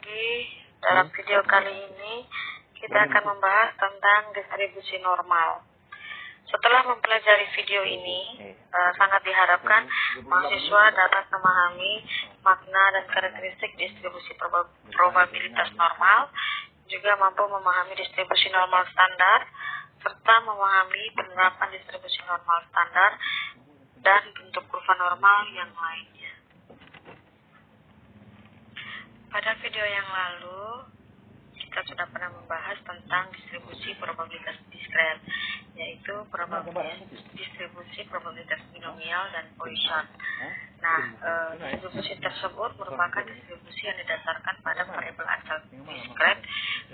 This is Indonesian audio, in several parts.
lagi. Dalam video kali ini kita akan membahas tentang distribusi normal. Setelah mempelajari video ini, sangat diharapkan mahasiswa dapat memahami makna dan karakteristik distribusi probabilitas normal, juga mampu memahami distribusi normal standar, serta memahami penerapan distribusi normal standar dan bentuk kurva normal yang lainnya. Pada video yang lalu, kita sudah pernah membahas tentang distribusi probabilitas diskret, yaitu distribusi probabilitas binomial dan Poisson. Nah, distribusi tersebut merupakan distribusi yang didasarkan pada variabel acak diskret,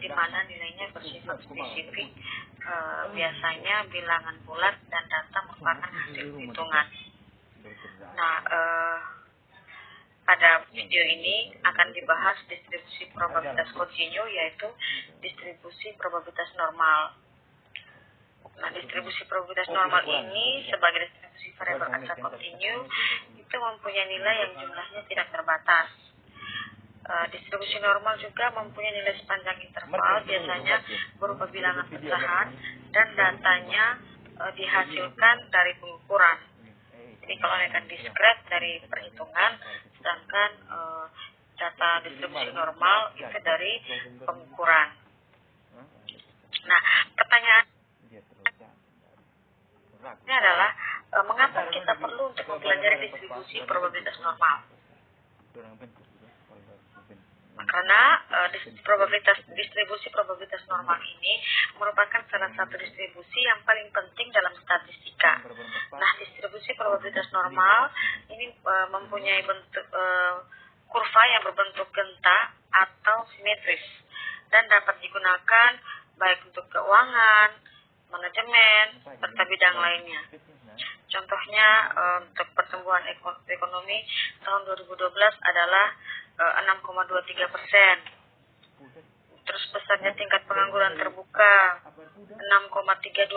di mana nilainya bersifat spesifik, biasanya bilangan bulat, dan data merupakan hasil hitungan. Nah, pada video ini akan dibahas distribusi probabilitas kontinu, yaitu distribusi probabilitas normal. Nah, distribusi probabilitas normal ini sebagai distribusi variabel acak kontinu itu mempunyai nilai yang jumlahnya tidak terbatas. Distribusi normal juga mempunyai nilai sepanjang interval, biasanya berupa bilangan pecahan, dan datanya dihasilkan dari pengukuran. Jadi kalau akan diskret dari perhitungan, sedangkan data distribusi normal itu dari pengukuran. Nah, pertanyaan ini adalah mengapa kita perlu untuk mempelajari distribusi probabilitas normal? Karena distribusi probabilitas normal ini merupakan salah satu distribusi yang paling penting dalam statistika. Nah, distribusi probabilitas normal ini mempunyai bentuk kurva yang berbentuk genta atau simetris dan dapat digunakan baik untuk keuangan, manajemen, serta bidang lainnya. Contohnya untuk pertumbuhan ekonomi tahun 2012 adalah 6,23%. Terus besarnya tingkat pengangguran terbuka 6,32%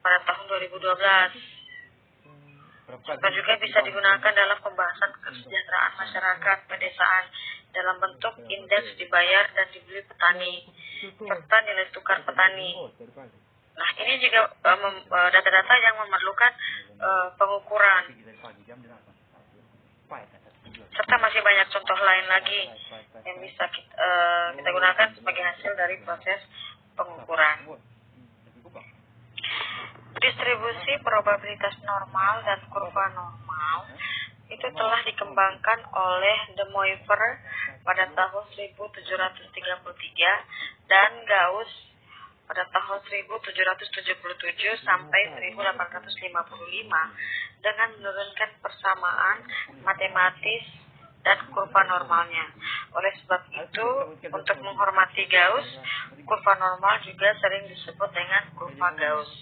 pada tahun 2012. Serta juga bisa digunakan dalam pembahasan kesejahteraan masyarakat pedesaan dalam bentuk indeks dibayar dan dibeli petani serta nilai tukar petani. Nah, ini juga data-data yang memerlukan pengukuran. Serta masih banyak contoh lain lagi yang bisa kita gunakan sebagai hasil dari proses pengukuran. Distribusi probabilitas normal dan kurva normal itu telah dikembangkan oleh De Moivre pada tahun 1733 dan Gauss pada tahun 1777 sampai 1855 dengan menurunkan persamaan matematis dan kurva normalnya. Oleh sebab itu, untuk menghormati Gauss, kurva normal juga sering disebut dengan kurva Gauss.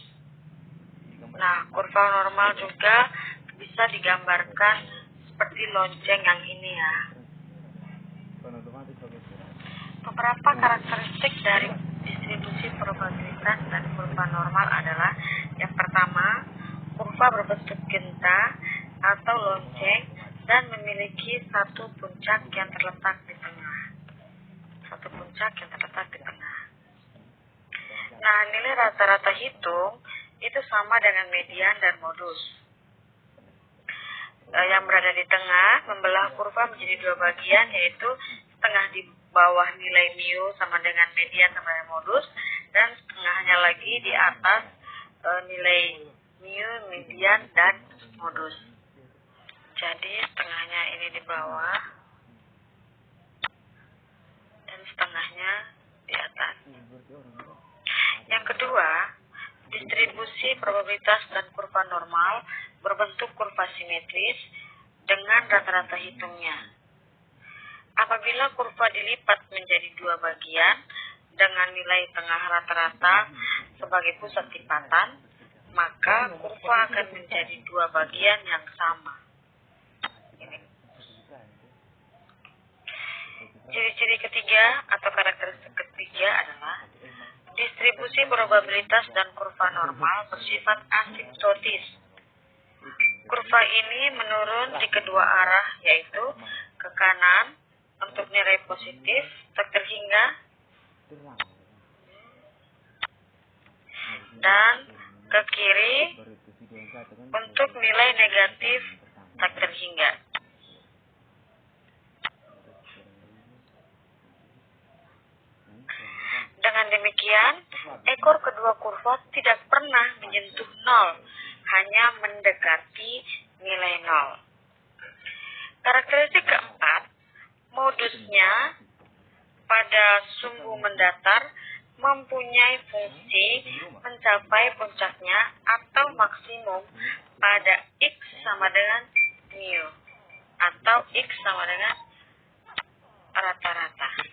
Nah, kurva normal juga bisa digambarkan seperti lonceng yang ini ya. Beberapa karakteristik dari distribusi probabilitas dan kurva normal adalah: yang pertama, kurva berbentuk genta atau lonceng dan memiliki satu puncak yang terletak di tengah. Nah, nilai rata-rata hitung itu sama dengan median dan modus. Yang berada di tengah membelah kurva menjadi dua bagian, yaitu setengah di bawah nilai mu sama dengan median sama dengan modus, dan setengahnya lagi di atas nilai mu, median, dan modus. Jadi setengahnya ini di bawah dan setengahnya di atas. Yang kedua, distribusi probabilitas dan kurva normal berbentuk kurva simetris dengan rata-rata hitungnya. Apabila kurva dilipat menjadi dua bagian dengan nilai tengah rata-rata sebagai pusat lipatan, maka kurva akan menjadi dua bagian yang sama. Ciri-ciri ketiga atau karakteristik ketiga adalah distribusi probabilitas dan kurva normal bersifat asimptotis. Kurva ini menurun di kedua arah, yaitu ke kanan untuk nilai positif tak terhingga dan ke kiri untuk nilai negatif tak terhingga. Dengan demikian, ekor kedua kurva tidak pernah menyentuh nol, hanya mendekati nilai nol. Karakteristik keempat, modusnya pada sumbu mendatar mempunyai fungsi mencapai puncaknya atau maksimum pada X sama dengan mu atau X sama dengan rata-rata.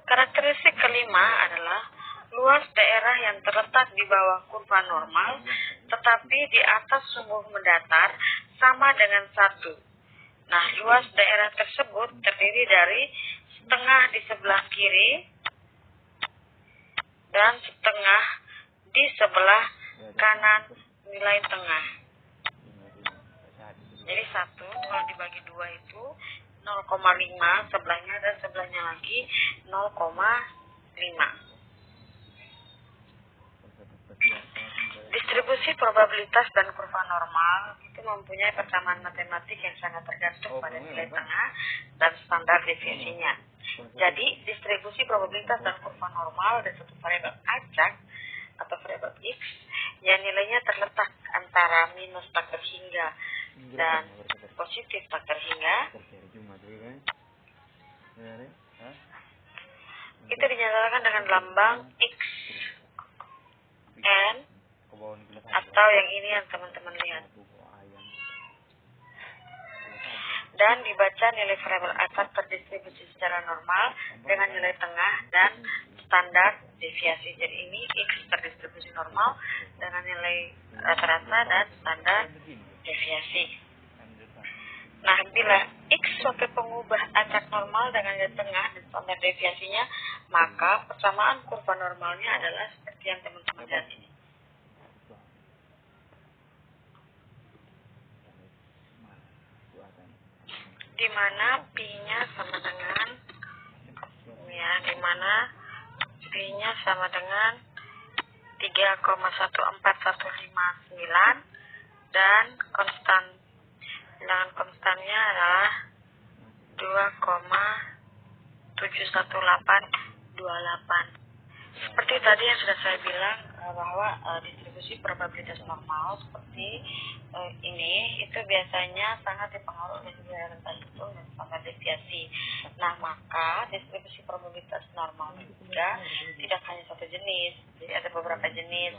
Karakteristik kelima adalah luas daerah yang terletak di bawah kurva normal tetapi di atas sumbu mendatar sama dengan 1. Nah, luas daerah tersebut terdiri dari setengah di sebelah kiri dan setengah di sebelah kanan nilai tengah. Jadi 1 kalau dibagi 2 itu 0,5 sebelahnya dan sebelahnya lagi 0,5. Distribusi probabilitas dan kurva normal itu mempunyai persamaan matematik yang sangat tergantung pada nilai tengah dan standar deviasinya. Jadi, distribusi probabilitas dan kurva normal ada satu variabel acak atau variabel X yang nilainya terletak antara minus tak terhingga dan positif tak terhingga. Itu dinyatakan dengan lambang X, N, atau yang ini yang teman-teman lihat. Dan dibaca nilai variabel acak terdistribusi secara normal dengan nilai tengah dan standar deviasi. Jadi ini X terdistribusi normal dengan nilai rata-rata dan standar deviasi. Nah, bila X suatu pengubah acak normal dengan nilai tengah dan standar deviasinya, maka persamaan kurva normalnya adalah seperti yang teman-teman lihat ini. Di mana Pi-nya sama dengan Pi-nya sama dengan 3,14159 dan konstannya adalah 2,71828. Seperti tadi yang sudah saya bilang bahwa distribusi probabilitas normal seperti ini itu biasanya sangat dipengaruhi oleh nilai rentang hitung dan standar deviasi. Nah, maka distribusi probabilitas normal juga tidak hanya satu jenis, jadi ada beberapa jenis.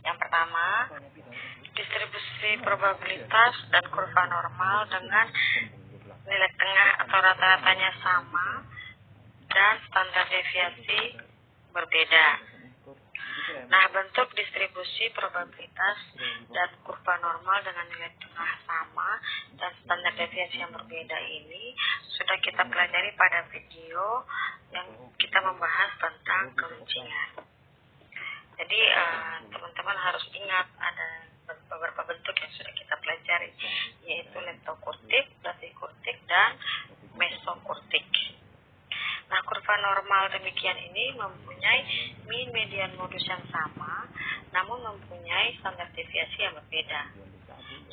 Yang pertama, distribusi probabilitas dan kurva normal dengan nilai tengah atau rata-ratanya sama dan standar deviasi berbeda. Nah, bentuk distribusi probabilitas dan kurva normal dengan nilai tengah sama dan standar deviasi yang berbeda ini sudah kita pelajari pada video yang kita membahas tentang keruncingan. Jadi, teman-teman harus ingat ada beberapa bentuk yang sudah kita pelajari, yaitu leptokurtik, bradikurtik, dan mesokurtik. Nah, kurva normal demikian ini mempunyai mean, median, modus yang sama, namun mempunyai standar deviasi yang berbeda.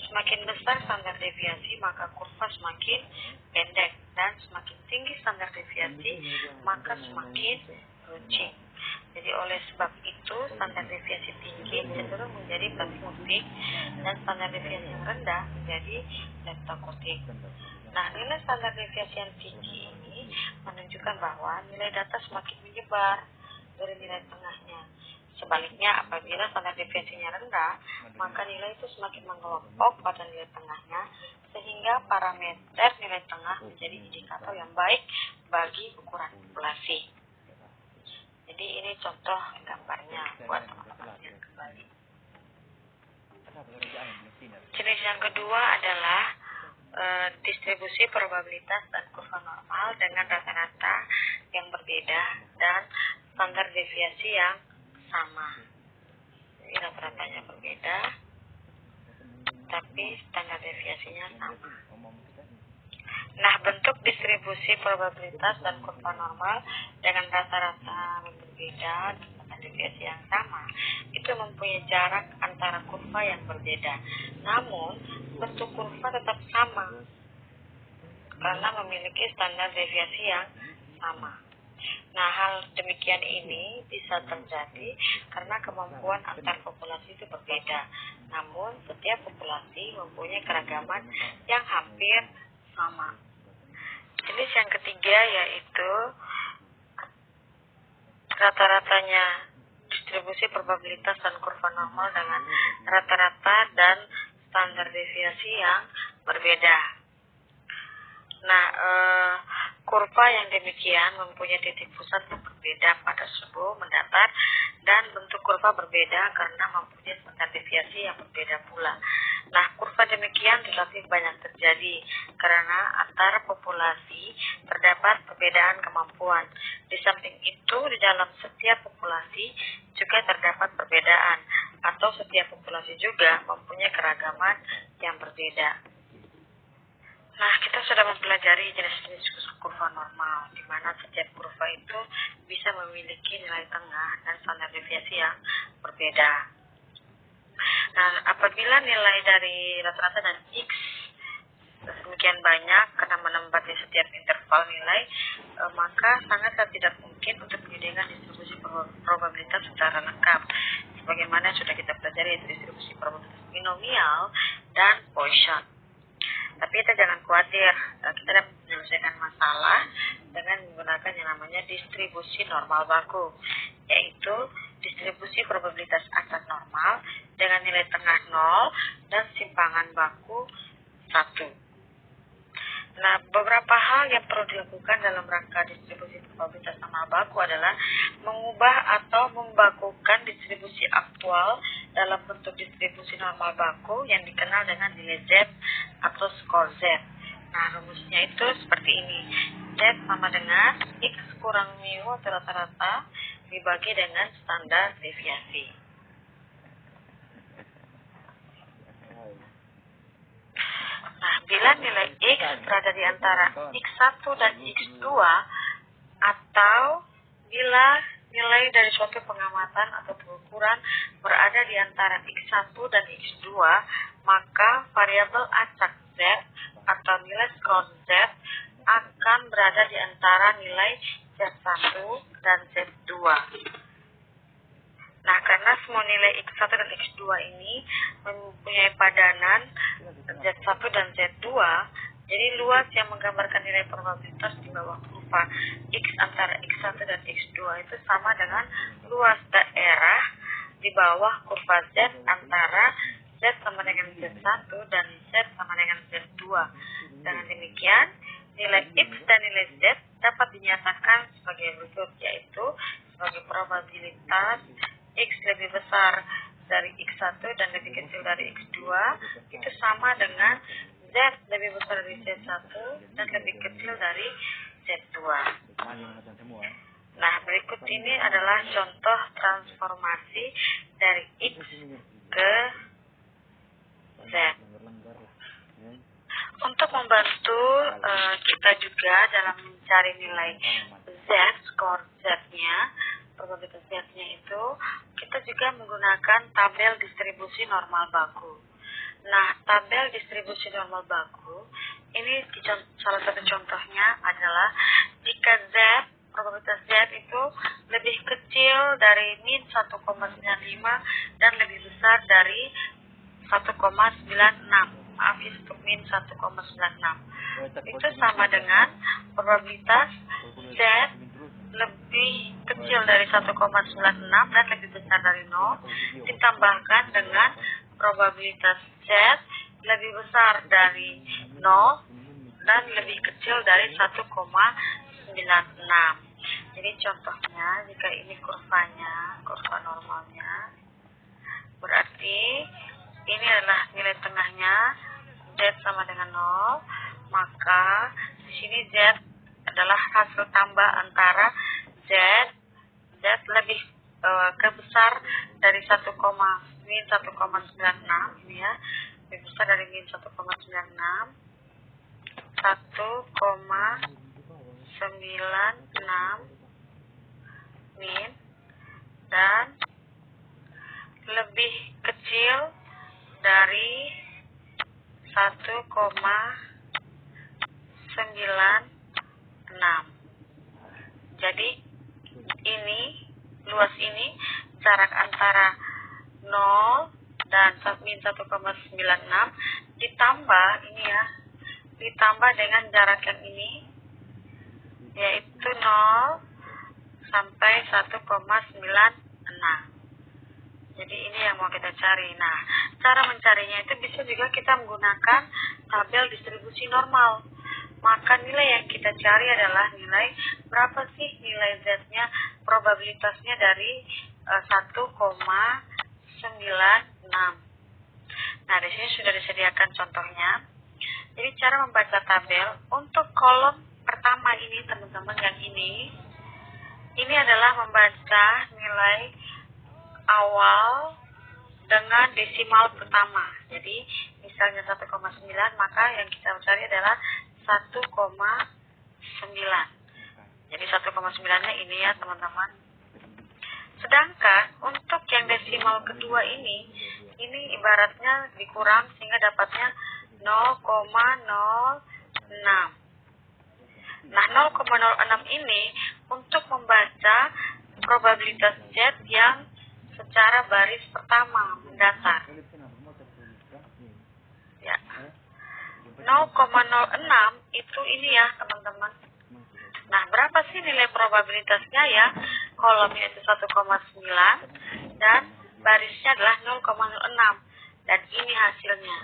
Semakin besar standar deviasi, maka kurva semakin pendek, dan semakin tinggi standar deviasi, maka semakin runcing. Jadi oleh sebab itu, standar deviasi tinggi cenderung menjadi bradikurtik, dan standar deviasi yang rendah menjadi leptokurtik. Nah, nilai standar deviasi yang tinggi ini menunjukkan bahwa nilai data semakin menyebar dari nilai tengahnya. Sebaliknya, apabila standar deviasinya rendah, maka nilai itu semakin mengelompok pada nilai tengahnya, sehingga parameter nilai tengah menjadi indikator yang baik bagi ukuran populasi. Jadi ini contoh gambarnya buat teman-teman lihat kembali. Jenis yang kedua adalah distribusi probabilitas dan kurva normal dengan rata-rata yang berbeda dan standar deviasi yang sama. rata-ratanya berbeda, tapi standar deviasinya sama. Nah, bentuk distribusi probabilitas dan kurva normal dengan rata-rata berbeda dan standar deviasi yang sama itu mempunyai jarak antara kurva yang berbeda. Namun, bentuk kurva tetap sama karena memiliki standar deviasi yang sama. Nah, hal demikian ini bisa terjadi karena kemampuan antar populasi itu berbeda. Namun, setiap populasi mempunyai keragaman yang hampir sama. Jenis yang ketiga yaitu rata-ratanya distribusi probabilitas dan kurva normal dengan rata-rata dan standar deviasi yang berbeda. Nah, kurva yang demikian mempunyai titik pusat yang berbeda pada suhu mendatar dan bentuk kurva berbeda karena mempunyai standar deviasi yang berbeda pula. Nah, kurva demikian relatif banyak terjadi karena antara populasi terdapat perbedaan kemampuan. Di samping itu, di dalam setiap populasi juga terdapat perbedaan atau setiap populasi juga mempunyai keragaman yang berbeda. Nah, kita sudah mempelajari jenis-jenis kurva normal, di mana setiap kurva itu bisa memiliki nilai tengah dan standar deviasi yang berbeda. Nah, apabila nilai dari rata-rata dan X demikian banyak karena menempati setiap interval nilai, maka sangat tidak mungkin untuk menyediakan distribusi probabilitas secara lengkap. Sebagaimana sudah kita pelajari, yaitu distribusi probabilitas binomial dan Poisson. Tapi kita jangan khawatir, kita dapat menyelesaikan masalah dengan menggunakan yang namanya distribusi normal baku, yaitu distribusi probabilitas acak normal dengan nilai tengah 0 dan simpangan baku 1. Nah, beberapa hal yang perlu dilakukan dalam rangka distribusi probabilitas normal baku adalah mengubah atau membakukan distribusi aktual dalam bentuk distribusi normal baku yang dikenal dengan nilai Z atau skor Z. Nah, rumusnya itu seperti ini. Z sama dengan X kurang mu atau rata-rata dibagi dengan standar deviasi. Nah, bila nilai X berada di antara X1 dan X2 atau bila nilai dari suatu pengamatan atau pengukuran berada di antara X1 dan X2, maka variabel acak Z atau nilai skor Z akan berada di antara nilai Z1 dan Z2. Nah, karena semua nilai X1 dan X2 ini mempunyai padanan Z1 dan Z2, jadi luas yang menggambarkan nilai probabilitas di bawah kurva X antara X1 dan X2 itu sama dengan luas daerah di bawah kurva Z antara Z sama dengan Z1 dan Z sama dengan Z2. Dengan demikian, nilai X dan nilai Z dapat dinyatakan sebagai berikut, yaitu sebagai probabilitas X lebih besar dari X1 dan lebih kecil dari X2 itu sama dengan Z lebih besar dari Z1 dan lebih kecil dari Z2. Nah, berikut ini adalah contoh transformasi dari X ke Z. Untuk membantu kita juga dalam mencari nilai Z, skor Z-nya, probabilitas Z-nya itu, kita juga menggunakan tabel distribusi normal baku. Nah, tabel distribusi normal baku, ini salah satu contohnya adalah jika Z, probabilitas Z itu lebih kecil dari min 1,95 dan lebih besar dari 1,96. Maaf ya, untuk min 1,96. Itu sama dengan probabilitas Z lebih kecil dari 1,96 dan lebih besar dari 0 ditambahkan dengan probabilitas Z lebih besar dari 0 dan lebih kecil dari 1,96. Jadi contohnya, jika ini kurvanya, kurva normalnya, berarti ini adalah nilai tengahnya, Z sama dengan 0, maka di sini Z adalah hasil tambah antara Z lebih kebesar dari min 1,96 ini ya, lebih besar dari min 1,96, 1,96 min, dan lebih kecil dari 1,96. Jadi ini, luas ini, jarak antara 0 dan min 1,96 ditambah ini ya, ditambah dengan jarak yang ini, yaitu 0 sampai 1,96. Jadi ini yang mau kita cari. Nah, cara mencarinya itu bisa juga kita menggunakan tabel distribusi normal. Maka nilai yang kita cari adalah nilai berapa sih nilai Z-nya, probabilitasnya dari 1,96. Nah, di sini sudah disediakan contohnya. Jadi cara membaca tabel untuk kolom pertama ini, teman-teman, yang ini adalah membaca nilai awal dengan desimal pertama. Jadi misalnya 1,9, maka yang kita cari adalah 1,9. Jadi 1,9-nya ini ya, teman-teman. Sedangkan untuk yang desimal kedua ini ibaratnya dikurang sehingga dapatnya 0,06. Nah, 0,06 ini untuk membaca probabilitas Z yang secara baris pertama mendatar. Ya. 0,06 itu ini ya, teman-teman. Nah, berapa sih nilai probabilitasnya ya? Kolomnya itu 1,9 dan barisnya adalah 0,06. Dan ini hasilnya,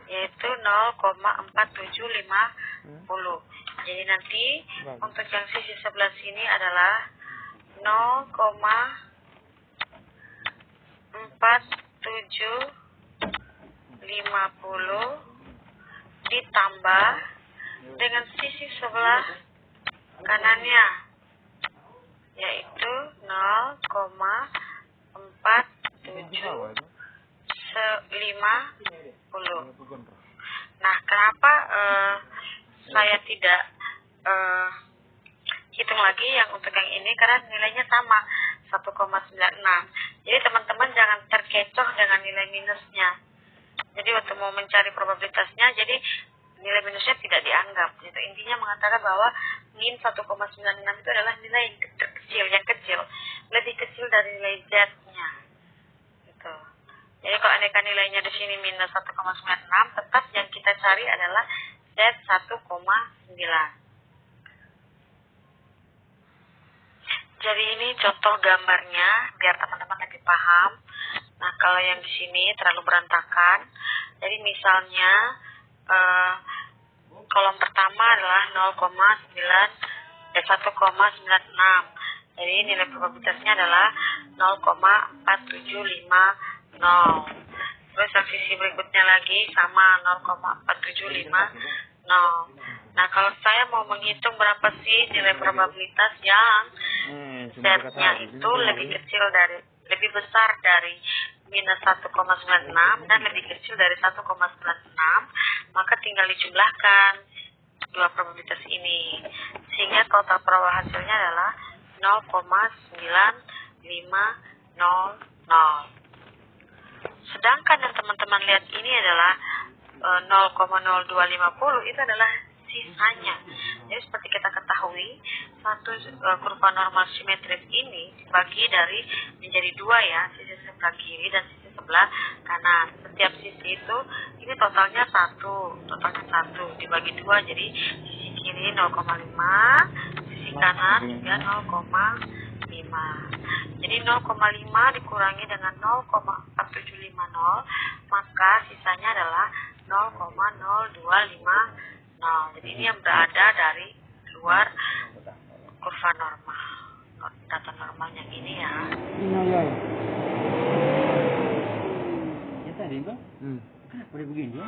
yaitu 0,4750. Jadi nanti untuk yang sisi sebelah sini adalah 0,4750 ditambah dengan sisi sebelah kanannya, yaitu 0,4750. Nah, kenapa saya tidak hitung lagi yang untuk yang ini? Karena nilainya sama, 1,96. Jadi teman-teman jangan terkecoh dengan nilai minusnya. Jadi waktu mau mencari probabilitasnya, jadi nilai minusnya tidak dianggap. Itu intinya mengatakan bahwa min 1,96 itu adalah nilai yang terkecil, lebih kecil dari nilai Z-nya. Gitu. Jadi kalau aneka nilainya di sini minus 1,96, tetap yang kita cari adalah Z 1,9. Jadi ini contoh gambarnya biar teman-teman lebih paham. Nah, kalau yang di sini terlalu berantakan. Jadi misalnya kolom pertama adalah 1,96. Jadi nilai probabilitasnya adalah 0,4750. Terus yang sisi berikutnya lagi sama 0,4750. Nah, kalau saya mau menghitung berapa sih nilai probabilitas yang Z-nya itu lebih besar dari minus 1,96 dan lebih kecil dari 1,96, maka tinggal dijumlahkan dua probabilitas ini sehingga total perolehan hasilnya adalah 0,9500. Sedangkan yang teman-teman lihat ini adalah 0,0250 itu adalah sisanya. Jadi seperti kita ketahui, satu kurva normal simetris ini dibagi menjadi dua ya, sisi sebelah kiri dan sisi sebelah kanan. Setiap sisi itu ini totalnya satu dibagi dua, jadi sisi kiri 0,5, sisi kanan juga 0,5. Jadi 0,5 dikurangi dengan 0,4750, maka sisanya adalah 0,0250. Jadi ini yang berada dari luar kurva normal, data normal yang ini ya. Ya tadi Bang. Kenapa begini ya?